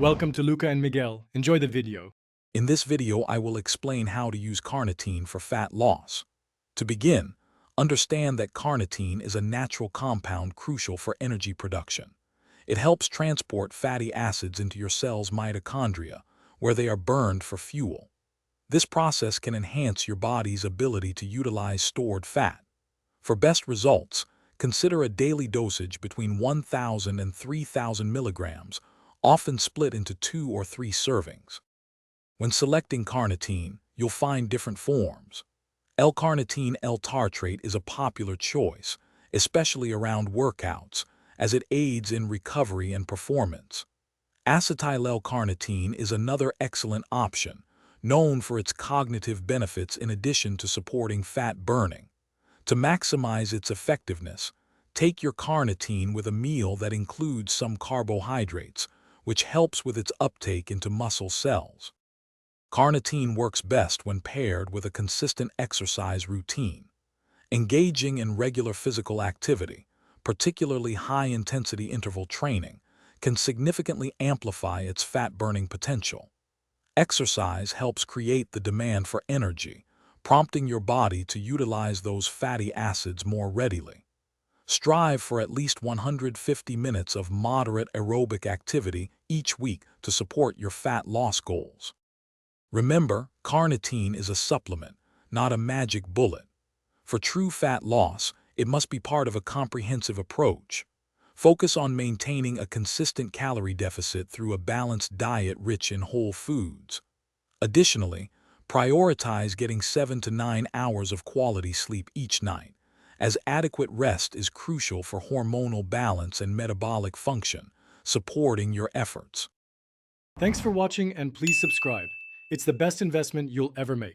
Welcome to Luca and Miguel. Enjoy the video. In this video, I will explain how to use carnitine for fat loss. To begin, understand that carnitine is a natural compound crucial for energy production. It helps transport fatty acids into your cell's mitochondria, where they are burned for fuel. This process can enhance your body's ability to utilize stored fat. For best results, consider a daily dosage between 1,000 and 3,000 milligrams, often split into 2 or 3 servings. When selecting carnitine, you'll find different forms. L-Carnitine L-tartrate is a popular choice, especially around workouts, as it aids in recovery and performance. Acetyl L-carnitine is another excellent option, known for its cognitive benefits in addition to supporting fat burning. To maximize its effectiveness, take your carnitine with a meal that includes some carbohydrates, which helps with its uptake into muscle cells. Carnitine works best when paired with a consistent exercise routine. Engaging in regular physical activity, particularly high-intensity interval training, can significantly amplify its fat-burning potential. Exercise helps create the demand for energy, prompting your body to utilize those fatty acids more readily. Strive for at least 150 minutes of moderate aerobic activity each week to support your fat loss goals. Remember, carnitine is a supplement, not a magic bullet. For true fat loss, it must be part of a comprehensive approach. Focus on maintaining a consistent calorie deficit through a balanced diet rich in whole foods. Additionally, prioritize getting 7 to 9 hours of quality sleep each night, as adequate rest is crucial for hormonal balance and metabolic function, supporting your efforts. Thanks for watching and please subscribe. It's the best investment you'll ever make.